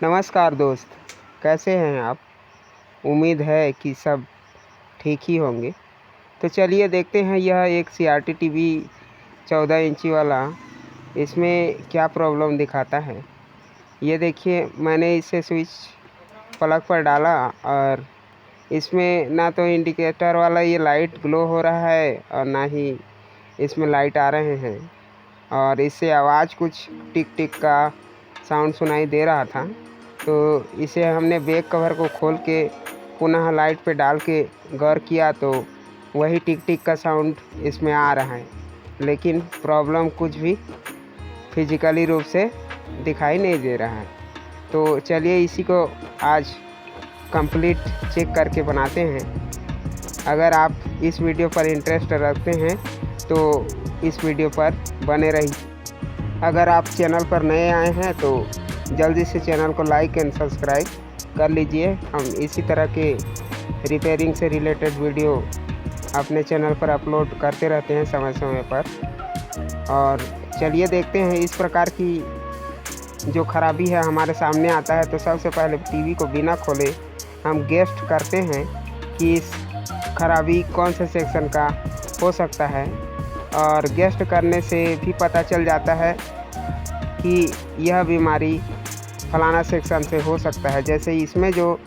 नमस्कार दोस्त, कैसे हैं आप? उम्मीद है कि सब ठीक ही होंगे। तो चलिए देखते हैं यह एक CRT टीवी 14 इंची वाला इसमें क्या प्रॉब्लम दिखाता है। ये देखिए, मैंने इसे स्विच प्लग पर डाला और इसमें ना तो इंडिकेटर वाला ये लाइट ग्लो हो रहा है और ना ही इसमें लाइट आ रहे हैं, और इससे आवाज़ कुछ टिक टिक का साउंड सुनाई दे रहा था। तो इसे हमने बैक कवर को खोल के पुनः लाइट पे डाल के गौर किया तो वही टिक टिक का साउंड इसमें आ रहा है, लेकिन प्रॉब्लम कुछ भी फिजिकली रूप से दिखाई नहीं दे रहा है। तो चलिए इसी को आज कंप्लीट चेक करके बनाते हैं। अगर आप इस वीडियो पर इंटरेस्ट रखते हैं तो इस वीडियो पर बने रहिए। अगर आप चैनल पर नए आए हैं तो जल्दी से चैनल को लाइक एंड सब्सक्राइब कर लीजिए। हम इसी तरह के रिपेयरिंग से रिलेटेड वीडियो अपने चैनल पर अपलोड करते रहते हैं समय समय पर। और चलिए देखते हैं इस प्रकार की जो खराबी है हमारे सामने आता है। तो सबसे पहले टीवी को बिना खोले हम गेस्ट करते हैं कि इस खराबी कौन से सेक्शन का हो सकता है, और गेस्ट करने से भी पता चल जाता है कि यह बीमारी फलाना सेक्शन से हो सकता है। जैसे इसमें जो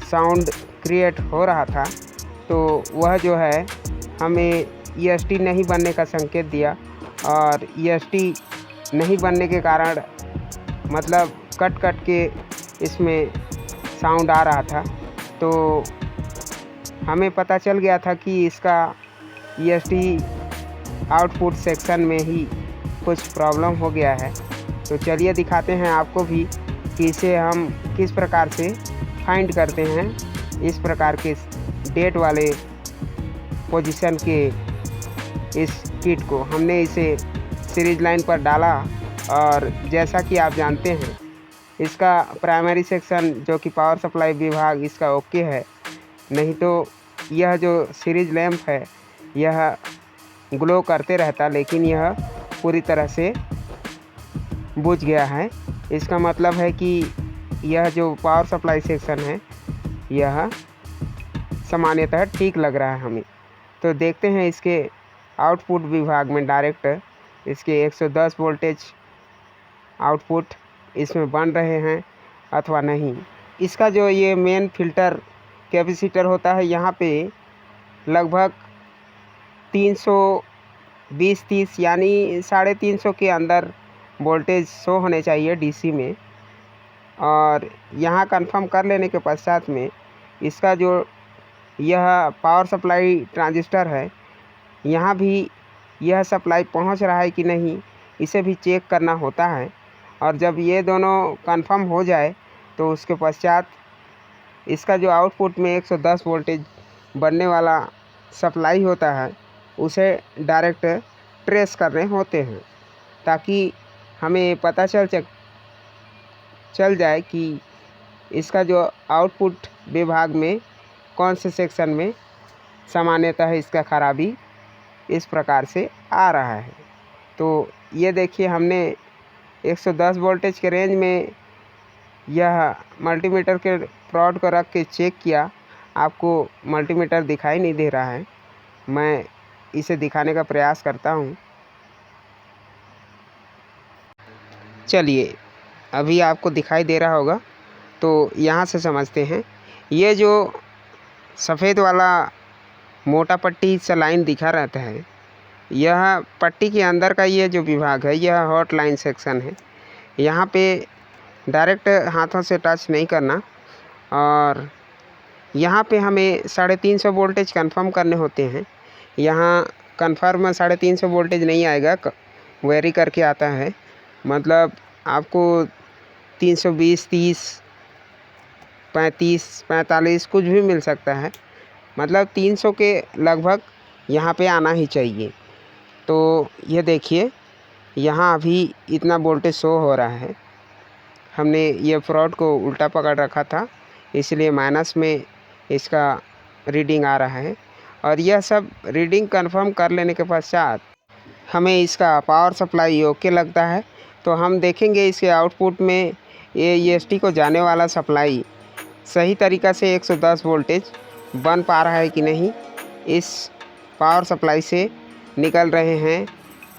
साउंड क्रिएट हो रहा था तो वह जो है हमें EST नहीं बनने का संकेत दिया, और EST नहीं बनने के कारण मतलब कट कट के इसमें साउंड आ रहा था। तो हमें पता चल गया था कि इसका EST आउटपुट सेक्शन में ही कुछ प्रॉब्लम हो गया है। तो चलिए दिखाते हैं आपको भी कि इसे हम किस प्रकार से फाइंड करते हैं। इस प्रकार के डेट वाले पोजीशन के इस किट को हमने इसे सीरीज लाइन पर डाला, और जैसा कि आप जानते हैं इसका प्राइमरी सेक्शन जो कि पावर सप्लाई विभाग इसका ओके है। नहीं तो यह जो सीरीज लैंप है यह ग्लो करते रहता, लेकिन यह पूरी तरह से बुझ गया है। इसका मतलब है कि यह जो पावर सप्लाई सेक्शन है यह सामान्यतः ठीक लग रहा है हमें। तो देखते हैं इसके आउटपुट विभाग में डायरेक्ट इसके 110 वोल्टेज आउटपुट इसमें बन रहे हैं अथवा नहीं। इसका जो ये मेन फिल्टर कैपेसिटर होता है यहाँ पे लगभग 320-30 यानी 350 के अंदर वोल्टेज शो होने चाहिए DC में। और यहाँ कंफर्म कर लेने के पश्चात में इसका जो यह पावर सप्लाई ट्रांजिस्टर है यहाँ भी यह सप्लाई पहुँच रहा है कि नहीं, इसे भी चेक करना होता है। और जब ये दोनों कंफर्म हो जाए तो उसके पश्चात इसका जो आउटपुट में 110 वोल्टेज बनने वाला सप्लाई होता है उसे डायरेक्ट ट्रेस करने होते हैं, ताकि हमें पता चल जाए कि इसका जो आउटपुट विभाग में कौन से सेक्शन में सामान्यतः इसका खराबी इस प्रकार से आ रहा है। तो ये देखिए, हमने 110 वोल्टेज के रेंज में यह मल्टीमीटर के प्रोड को रख के चेक किया। आपको मल्टीमीटर दिखाई नहीं दे रहा है, मैं इसे दिखाने का प्रयास करता हूँ। चलिए, अभी आपको दिखाई दे रहा होगा। तो यहाँ से समझते हैं, ये जो सफ़ेद वाला मोटा पट्टी सा लाइन दिखा रहता है यह पट्टी के अंदर का ये जो विभाग है यह हॉट लाइन सेक्शन है। यहाँ पे डायरेक्ट हाथों से टच नहीं करना, और यहाँ पे हमें 350 वोल्टेज कंफर्म करने होते हैं। यहाँ कंफर्म 350 वोल्टेज नहीं आएगा, वेरी करके आता है। मतलब आपको 320, 30, 35, 45 कुछ भी मिल सकता है, मतलब 300 के लगभग यहाँ पे आना ही चाहिए। तो ये देखिए, यहाँ अभी इतना वोल्टेज शो हो रहा है। हमने ये फ्रॉड को उल्टा पकड़ रखा था, इसलिए माइनस में इसका रीडिंग आ रहा है। और यह सब रीडिंग कंफर्म कर लेने के पश्चात हमें इसका पावर सप्लाई ओके लगता है। तो हम देखेंगे इसके आउटपुट में ये EST को जाने वाला सप्लाई सही तरीक़ा से 110 वोल्टेज बन पा रहा है कि नहीं, इस पावर सप्लाई से निकल रहे हैं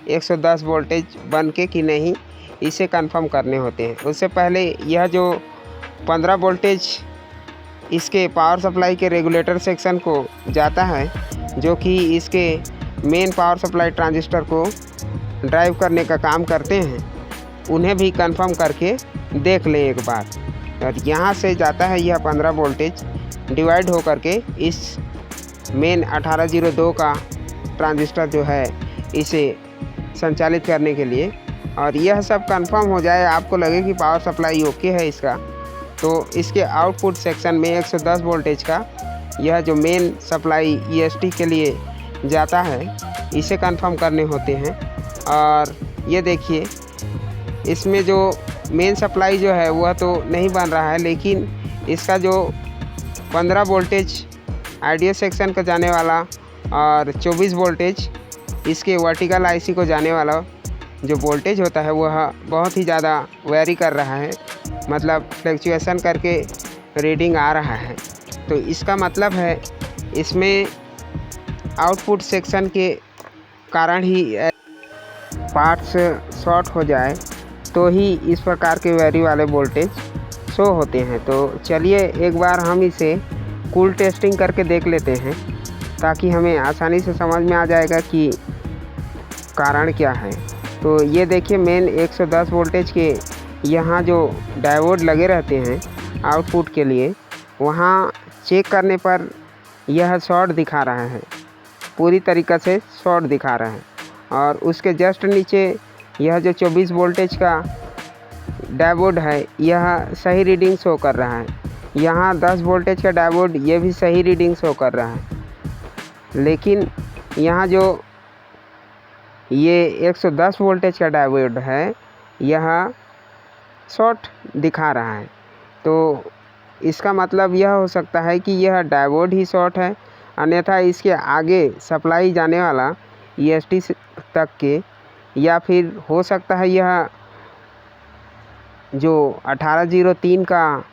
110 वोल्टेज बन के कि नहीं, इसे कंफर्म करने होते हैं। उससे पहले यह जो 15 वोल्टेज इसके पावर सप्लाई के रेगुलेटर सेक्शन को जाता है, जो कि इसके मेन पावर सप्लाई ट्रांजिस्टर को ड्राइव करने का काम करते हैं, उन्हें भी कंफर्म करके देख लें एक बार। और यहाँ से जाता है यह 15 वोल्टेज डिवाइड हो करके इस मेन 1802 का ट्रांजिस्टर जो है इसे संचालित करने के लिए। और यह सब कंफर्म हो जाए, आपको लगे कि पावर सप्लाई ओके है इसका, तो इसके आउटपुट सेक्शन में 110 वोल्टेज का यह जो मेन सप्लाई EST के लिए जाता है, इसे कंफर्म करने होते हैं। और ये देखिए, इसमें जो मेन सप्लाई जो है वह तो नहीं बन रहा है, लेकिन इसका जो 15 वोल्टेज आइडियल सेक्शन को जाने वाला और 24 वोल्टेज इसके वर्टिकल IC को जाने वाला जो वोल्टेज होता है वह बहुत ही ज़्यादा वेरी कर रहा है, मतलब फ्लक्चुएशन करके रीडिंग आ रहा है। तो इसका मतलब है इसमें आउटपुट सेक्शन के कारण ही पार्ट्स शॉर्ट हो जाए तो ही इस प्रकार के वेरी वाले वोल्टेज शो होते हैं। तो चलिए एक बार हम इसे कूल टेस्टिंग करके देख लेते हैं, ताकि हमें आसानी से समझ में आ जाएगा कि कारण क्या है। तो ये देखिए, मेन 110 वोल्टेज के यहाँ जो डायोड लगे रहते हैं आउटपुट के लिए, वहाँ चेक करने पर यह शॉर्ट दिखा रहा है, पूरी तरीक़ा से शॉर्ट दिखा रहा है। और उसके जस्ट नीचे यह जो 24 वोल्टेज का डायोड है, यह सही रीडिंग शो कर रहा है। यहाँ 10 वोल्टेज का डायोड, ये भी सही रीडिंग शो कर रहा है। लेकिन यहाँ जो ये 110 वोल्टेज का डायोड है, यह शॉर्ट दिखा रहा है। तो इसका मतलब यह हो सकता है कि यह डायोड ही शॉर्ट है, अन्यथा इसके आगे सप्लाई जाने वाला EST तक के, या फिर हो सकता है यह जो 1803 का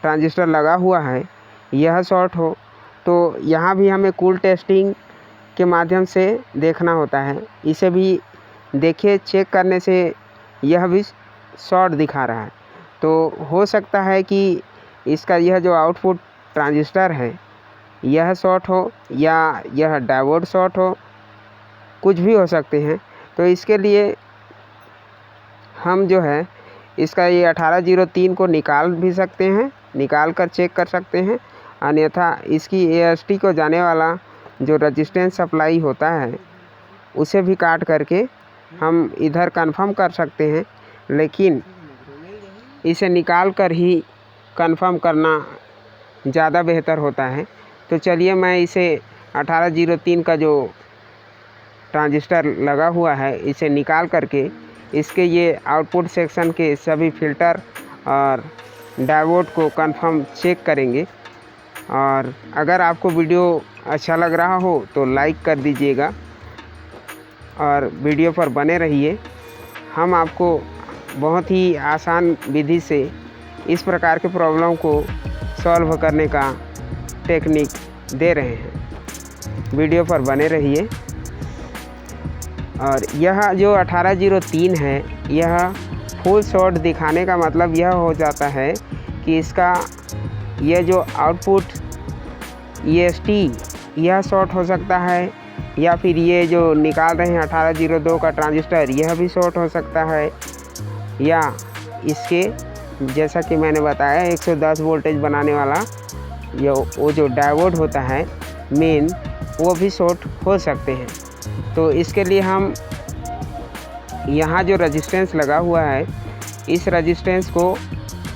ट्रांजिस्टर लगा हुआ है यह शॉर्ट हो। तो यहाँ भी हमें कूल टेस्टिंग के माध्यम से देखना होता है। इसे भी देखिए, चेक करने से यह भी शॉर्ट दिखा रहा है। तो हो सकता है कि इसका यह जो आउटपुट ट्रांजिस्टर है यह शॉर्ट हो, या यह डायोड शॉर्ट हो, कुछ भी हो सकते हैं। तो इसके लिए हम जो है इसका ये 1803 को निकाल भी सकते हैं, निकाल कर चेक कर सकते हैं। अन्यथा इसकी EST को जाने वाला जो रेजिस्टेंस सप्लाई होता है उसे भी काट करके हम इधर कंफर्म कर सकते हैं, लेकिन इसे निकाल कर ही कंफर्म करना ज़्यादा बेहतर होता है। तो चलिए, मैं इसे 1803 का जो ट्रांजिस्टर लगा हुआ है इसे निकाल करके इसके ये आउटपुट सेक्शन के सभी फ़िल्टर और डायोड को कंफर्म चेक करेंगे। और अगर आपको वीडियो अच्छा लग रहा हो तो लाइक कर दीजिएगा और वीडियो पर बने रहिए। हम आपको बहुत ही आसान विधि से इस प्रकार के प्रॉब्लम को सॉल्व करने का टेक्निक दे रहे हैं। वीडियो पर बने रहिए। और यह जो 1803 है, यह फुल शॉर्ट दिखाने का मतलब यह हो जाता है कि इसका यह जो आउटपुट EST यह शॉर्ट हो सकता है, या फिर ये जो निकाल रहे हैं 1802 का ट्रांजिस्टर यह भी शॉर्ट हो सकता है, या इसके जैसा कि मैंने बताया 110 वोल्टेज बनाने वाला वो जो डायोड होता है मेन, वो भी शॉर्ट हो सकते हैं। तो इसके लिए हम यहाँ जो रेजिस्टेंस लगा हुआ है इस रेजिस्टेंस को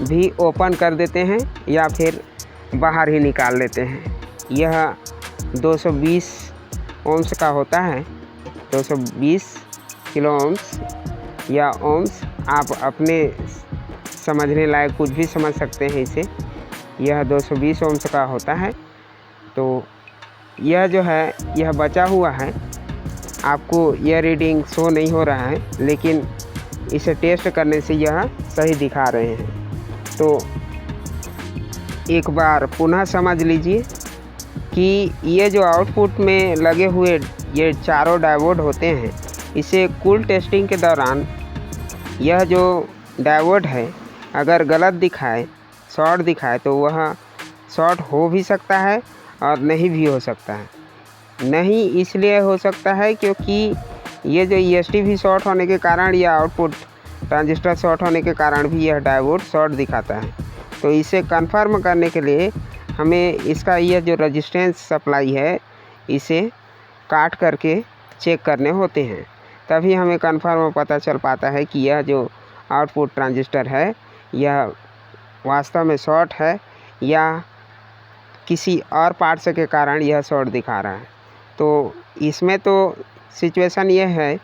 भी ओपन कर देते हैं या फिर बाहर ही निकाल लेते हैं। यह 220 ओम्स का होता है, 220 किलो ओम्स या ओम्स, आप अपने समझने लायक कुछ भी समझ सकते हैं इसे। यह 220 ओम्स का होता है। तो यह जो है यह बचा हुआ है, आपको यह रीडिंग शो नहीं हो रहा है, लेकिन इसे टेस्ट करने से यह सही दिखा रहे हैं। तो एक बार पुनः समझ लीजिए कि ये जो आउटपुट में लगे हुए ये चारों डायोड होते हैं, इसे कूल टेस्टिंग के दौरान यह जो डायोड है अगर गलत दिखाए, शॉर्ट दिखाए, तो वह शॉर्ट हो भी सकता है और नहीं भी हो सकता है। नहीं इसलिए हो सकता है क्योंकि ये जो EST भी शॉर्ट होने के कारण या आउटपुट ट्रांजिस्टर शॉर्ट होने के कारण भी यह डायोड शॉर्ट दिखाता है। तो इसे कंफर्म करने के लिए हमें इसका यह जो रेजिस्टेंस सप्लाई है इसे काट करके चेक करने होते हैं, तभी हमें कंफर्म पता चल पाता है कि यह जो आउटपुट ट्रांजिस्टर है यह वास्तव में शॉर्ट है या किसी और पार्ट्स के कारण यह शॉर्ट दिखा रहा है। तो इसमें तो सिचुएशन यह है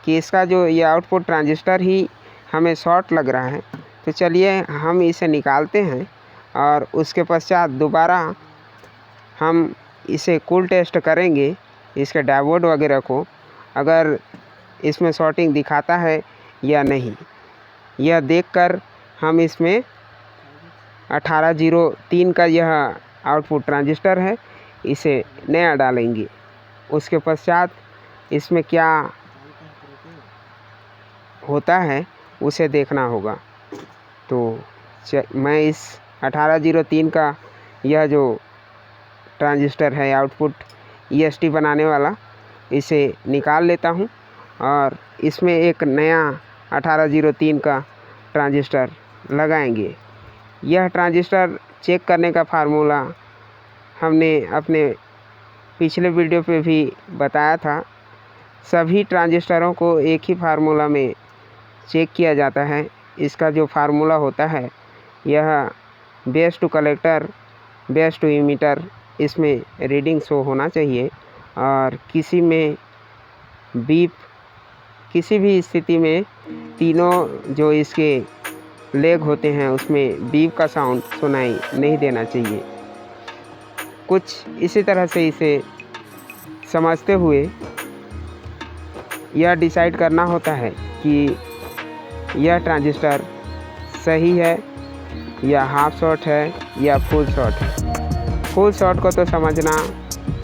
कि इसका जो ये आउटपुट ट्रांजिस्टर ही हमें शॉर्ट लग रहा है। तो चलिए हम इसे निकालते हैं और उसके पश्चात दोबारा हम इसे कूल टेस्ट करेंगे इसके डायोड वगैरह को, अगर इसमें शॉर्टिंग दिखाता है या नहीं, यह देखकर हम इसमें 1803 का यह आउटपुट ट्रांजिस्टर है इसे नया डालेंगे। उसके पश्चात इसमें क्या होता है उसे देखना होगा। तो मैं इस 1803 का यह जो ट्रांजिस्टर है आउटपुट EST बनाने वाला, इसे निकाल लेता हूँ और इसमें एक नया 1803 का ट्रांजिस्टर लगाएंगे। यह ट्रांजिस्टर चेक करने का फार्मूला हमने अपने पिछले वीडियो पे भी बताया था। सभी ट्रांजिस्टरों को एक ही फार्मूला में चेक किया जाता है। इसका जो फार्मूला होता है यह base to collector, base to emitter, इसमें रीडिंग शो होना चाहिए और किसी में बीप, किसी भी स्थिति में तीनों जो इसके लेग होते हैं उसमें बीप का साउंड सुनाई नहीं देना चाहिए। कुछ इसी तरह से इसे समझते हुए यह डिसाइड करना होता है कि यह ट्रांजिस्टर सही है या हाफ शॉर्ट है या फुल शॉर्ट है। फुल शॉर्ट को तो समझना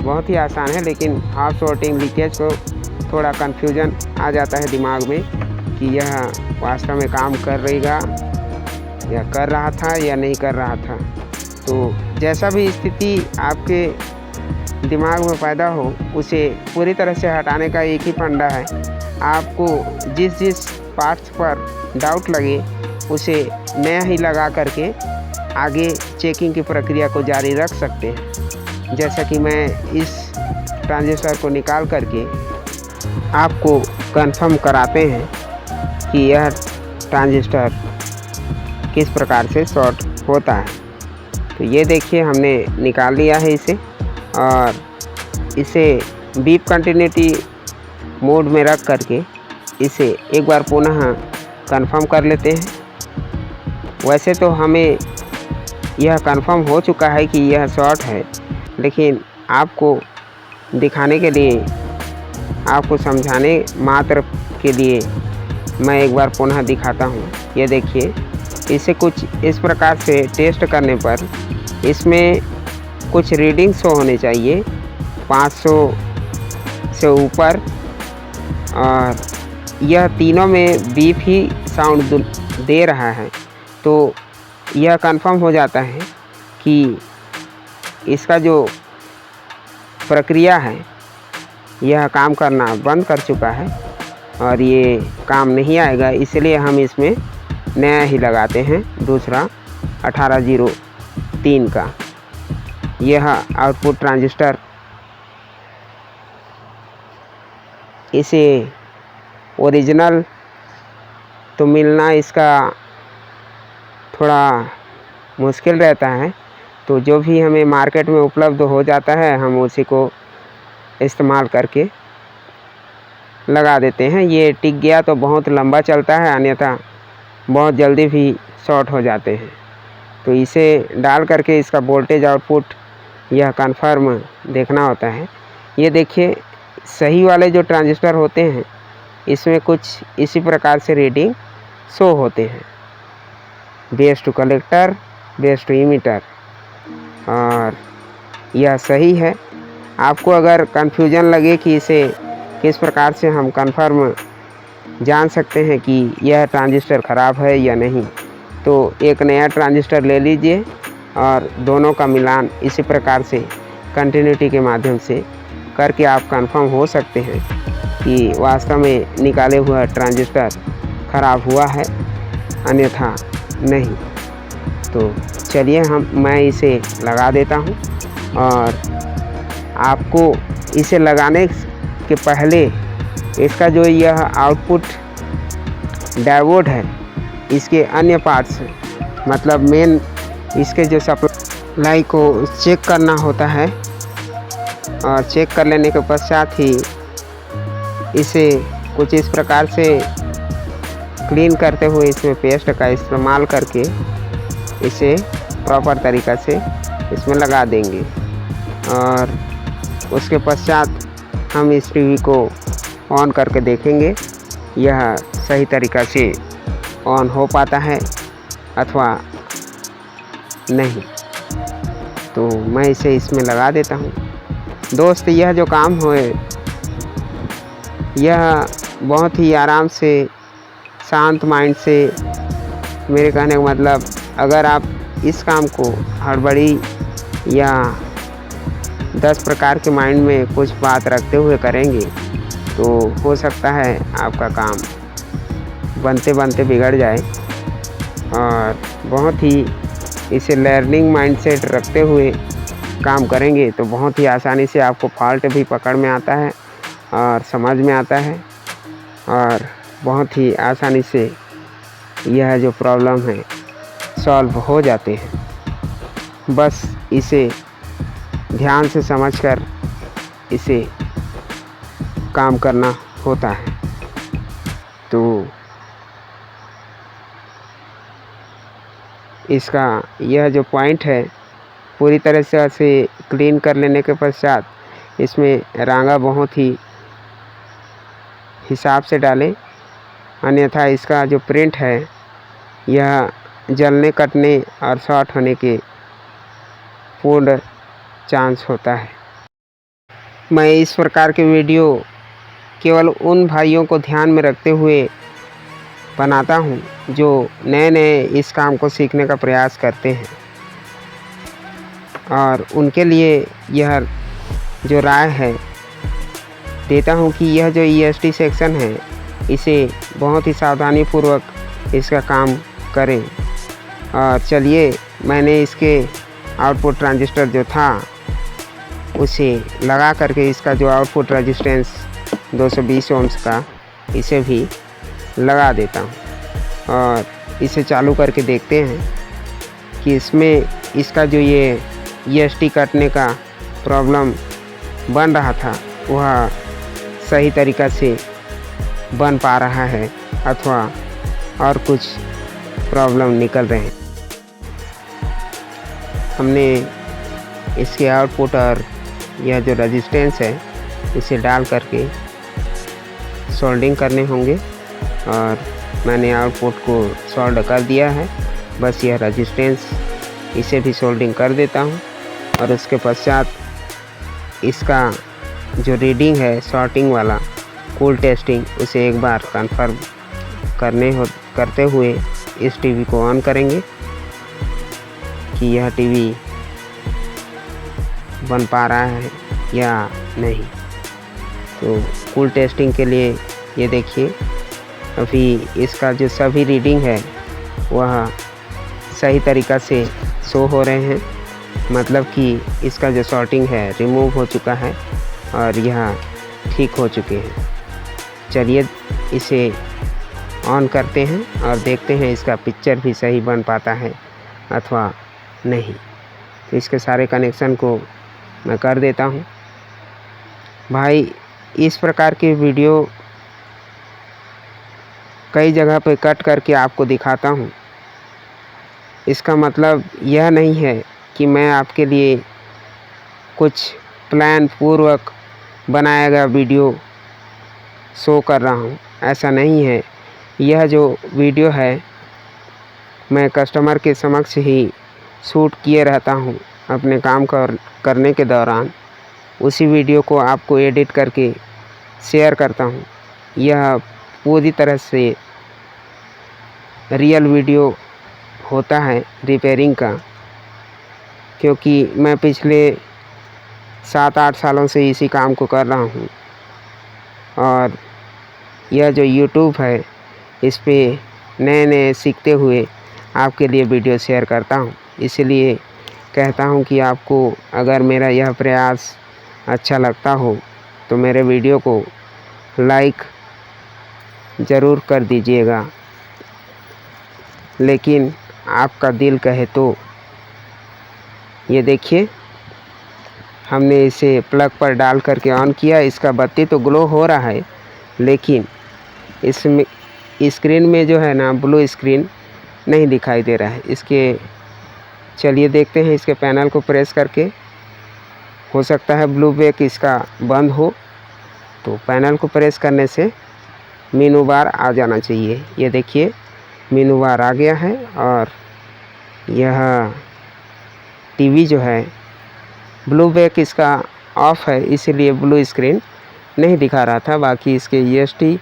बहुत ही आसान है, लेकिन हाफ शॉर्टिंग लीकेज को थोड़ा कन्फ्यूजन आ जाता है दिमाग में कि यह वास्तव में काम कर रहेगा या कर रहा था या नहीं कर रहा था। तो जैसा भी स्थिति आपके दिमाग में पैदा हो उसे पूरी तरह से हटाने का एक ही फंडा है। आपको जिस पार्ट्स पर डाउट लगे उसे नया ही लगा करके आगे चेकिंग की प्रक्रिया को जारी रख सकते हैं। जैसा कि मैं इस ट्रांजिस्टर को निकाल करके आपको कंफर्म कराते हैं कि यह ट्रांजिस्टर किस प्रकार से शॉर्ट होता है। तो ये देखिए हमने निकाल लिया है इसे और इसे बीप कंटिन्यूटी मोड में रख करके इसे एक बार पुनः कंफर्म कर लेते हैं। वैसे तो हमें यह कंफर्म हो चुका है कि यह शॉर्ट है, लेकिन आपको दिखाने के लिए, आपको समझाने मात्र के लिए मैं एक बार पुनः दिखाता हूँ। ये देखिए, इसे कुछ इस प्रकार से टेस्ट करने पर इसमें कुछ रीडिंग शो होने चाहिए 500 से ऊपर, और यह तीनों में बीप ही साउंड दे रहा है। तो यह कंफर्म हो जाता है कि इसका जो प्रक्रिया है यह काम करना बंद कर चुका है और ये काम नहीं आएगा। इसलिए हम इसमें नया ही लगाते हैं, दूसरा 1803 का। यह आउटपुट ट्रांजिस्टर, इसे ओरिजिनल तो मिलना इसका थोड़ा मुश्किल रहता है, तो जो भी हमें मार्केट में उपलब्ध हो जाता है हम उसी को इस्तेमाल करके लगा देते हैं। ये टिक गया तो बहुत लंबा चलता है, अन्यथा बहुत जल्दी भी शॉर्ट हो जाते हैं। तो इसे डाल करके इसका वोल्टेज आउटपुट यह कन्फर्म देखना होता है। ये देखिए, सही वाले जो ट्रांजिस्टर होते हैं इसमें कुछ इसी प्रकार से रीडिंग शो होते हैं। Base to collector, base to emitter, और यह सही है। आपको अगर कन्फ्यूजन लगे कि इसे किस प्रकार से हम कन्फर्म जान सकते हैं कि यह ट्रांजिस्टर ख़राब है या नहीं, तो एक नया ट्रांजिस्टर ले लीजिए और दोनों का मिलान इसी प्रकार से कंटिन्यूटी के माध्यम से करके आप कंफर्म हो सकते हैं कि वास्तव में निकाले हुआ ट्रांजिस्टर ख़राब हुआ है, अन्यथा नहीं। तो चलिए मैं इसे लगा देता हूँ, और आपको इसे लगाने के पहले इसका जो यह आउटपुट डायोड है, इसके अन्य पार्ट्स मतलब मेन इसके जो सप्लाई को चेक करना होता है, और चेक कर लेने के पश्चात ही इसे कुछ इस प्रकार से क्लीन करते हुए इसमें पेस्ट का इस्तेमाल करके इसे प्रॉपर तरीक़ा से इसमें लगा देंगे, और उसके पश्चात हम इस टीवी को ऑन करके देखेंगे यह सही तरीक़ा से ऑन हो पाता है अथवा नहीं। तो मैं इसे इसमें लगा देता हूँ। दोस्त, यह जो काम हो यह बहुत ही आराम से, शांत माइंड से, मेरे कहने का मतलब अगर आप इस काम को हड़बड़ी या 10 प्रकार के माइंड में कुछ बात रखते हुए करेंगे तो हो सकता है आपका काम बनते बनते बिगड़ जाए, और बहुत ही इसे लर्निंग माइंडसेट रखते हुए काम करेंगे तो बहुत ही आसानी से आपको फॉल्ट भी पकड़ में आता है और समझ में आता है, और बहुत ही आसानी से यह जो प्रॉब्लम है सॉल्व हो जाते हैं। बस इसे ध्यान से समझकर इसे काम करना होता है। तो इसका यह जो पॉइंट है पूरी तरह से क्लीन कर लेने के पश्चात इसमें रांगा बहुत ही हिसाब से डालें, अन्यथा इसका जो प्रिंट है यह जलने, कटने और शॉर्ट होने के पूर्ण चांस होता है। मैं इस प्रकार के वीडियो केवल उन भाइयों को ध्यान में रखते हुए बनाता हूँ जो नए नए इस काम को सीखने का प्रयास करते हैं, और उनके लिए यह जो राय है देता हूँ कि यह जो EST सेक्शन है इसे बहुत ही सावधानीपूर्वक इसका काम करें। और चलिए, मैंने इसके आउटपुट ट्रांजिस्टर जो था उसे लगा करके इसका जो आउटपुट रेजिस्टेंस 220 ओम्स का इसे भी लगा देता हूँ, और इसे चालू करके देखते हैं कि इसमें इसका जो ये EST कटने का प्रॉब्लम बन रहा था वह सही तरीक़ा से बन पा रहा है अथवा और कुछ प्रॉब्लम निकल रहे हैं। हमने इसके आउटपुट और यह जो रेजिस्टेंस है इसे डाल करके सोल्डिंग करने होंगे, और मैंने आउटपुट को सोल्ड कर दिया है। बस यह रेजिस्टेंस इसे भी सोल्डिंग कर देता हूँ, और उसके पश्चात इसका जो रीडिंग है शॉर्टिंग वाला कूल टेस्टिंग उसे एक बार कंफर्म करते हुए इस टीवी को ऑन करेंगे कि यह टीवी बन पा रहा है या नहीं। तो कूल टेस्टिंग के लिए ये देखिए अभी इसका जो सभी रीडिंग है वह सही तरीक़ा से शो हो रहे हैं, मतलब कि इसका जो शॉर्टिंग है रिमूव हो चुका है और यह ठीक हो चुके हैं। चलिए इसे ऑन करते हैं और देखते हैं इसका पिक्चर भी सही बन पाता है अथवा नहीं। तो इसके सारे कनेक्शन को मैं कर देता हूँ। भाई, इस प्रकार की वीडियो कई जगह पे कट करके आपको दिखाता हूँ। इसका मतलब यह नहीं है कि मैं आपके लिए कुछ प्लान पूर्वक बनाया गया वीडियो शो कर रहा हूँ, ऐसा नहीं है। यह जो वीडियो है मैं कस्टमर के समक्ष ही शूट किए रहता हूँ अपने काम करने के दौरान। उसी वीडियो को आपको एडिट करके शेयर करता हूँ। यह पूरी तरह से रियल वीडियो होता है रिपेयरिंग का, क्योंकि मैं पिछले 7-8 सालों से इसी काम को कर रहा हूँ। और यह जो यूट्यूब है, इस पे नए सीखते हुए आपके लिए वीडियो शेयर करता हूँ। इसलिए कहता हूँ कि आपको अगर मेरा यह प्रयास अच्छा लगता हो तो मेरे वीडियो को लाइक ज़रूर कर दीजिएगा, लेकिन आपका दिल कहे तो। ये देखिए, हमने इसे प्लग पर डाल करके ऑन किया। इसका बत्ती तो ग्लो हो रहा है, लेकिन इसमें स्क्रीन में जो है ना, ब्लू स्क्रीन नहीं दिखाई दे रहा है। चलिए देखते हैं इसके पैनल को प्रेस करके। हो सकता है ब्लू बैक इसका बंद हो, तो पैनल को प्रेस करने से मेनू बार आ जाना चाहिए। ये देखिए, मेनू बार आ गया है। और यह टीवी जो है, ब्लू बैक इसका ऑफ है, इसीलिए ब्लू स्क्रीन नहीं दिखा रहा था। बाकी इसके EST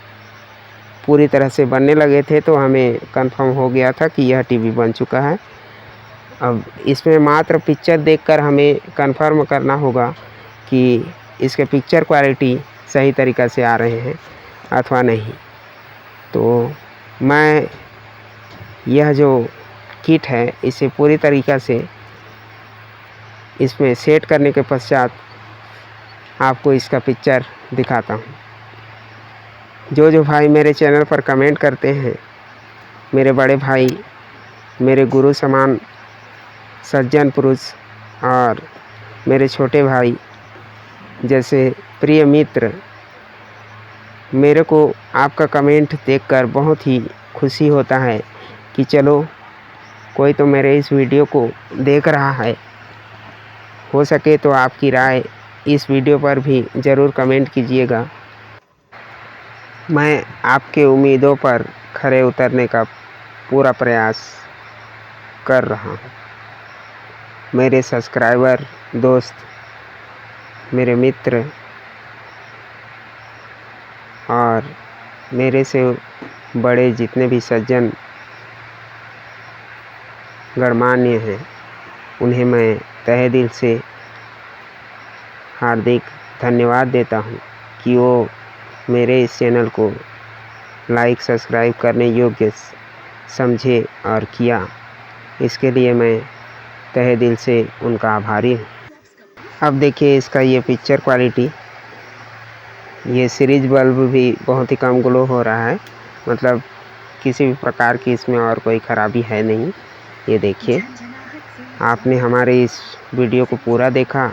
पूरी तरह से बनने लगे थे, तो हमें कंफर्म हो गया था कि यह टीवी बन चुका है। अब इसमें मात्र पिक्चर देखकर हमें कंफर्म करना होगा कि इसके पिक्चर क्वालिटी सही तरीक़ा से आ रहे हैं अथवा नहीं। तो मैं यह जो किट है, इसे पूरी तरीक़ा से इसमें सेट करने के पश्चात आपको इसका पिक्चर दिखाता हूँ। जो भाई मेरे चैनल पर कमेंट करते हैं, मेरे बड़े भाई, मेरे गुरु समान सज्जन पुरुष और मेरे छोटे भाई जैसे प्रिय मित्र, मेरे को आपका कमेंट देखकर बहुत ही खुशी होता है कि चलो कोई तो मेरे इस वीडियो को देख रहा है। हो सके तो आपकी राय इस वीडियो पर भी ज़रूर कमेंट कीजिएगा। मैं आपके उम्मीदों पर खरे उतरने का पूरा प्रयास कर रहा हूँ। मेरे सब्सक्राइबर, दोस्त, मेरे मित्र और मेरे से बड़े जितने भी सज्जन गणमान्य हैं, उन्हें मैं तहे दिल से हार्दिक धन्यवाद देता हूँ कि वो मेरे इस चैनल को लाइक सब्सक्राइब करने योग्य समझे और किया। इसके लिए मैं तहे दिल से उनका आभारी हूँ। अब देखिए इसका ये पिक्चर क्वालिटी, ये सीरीज बल्ब भी बहुत ही कम ग्लो हो रहा है, मतलब किसी भी प्रकार की इसमें और कोई ख़राबी है नहीं। ये देखिए, आपने हमारे इस वीडियो को पूरा देखा,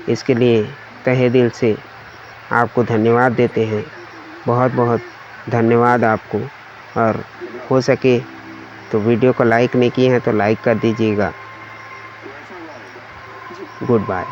इसके लिए तहे दिल से आपको धन्यवाद देते हैं। बहुत बहुत धन्यवाद आपको। और हो सके तो वीडियो को लाइक नहीं किए हैं तो लाइक कर दीजिएगा। Good bye.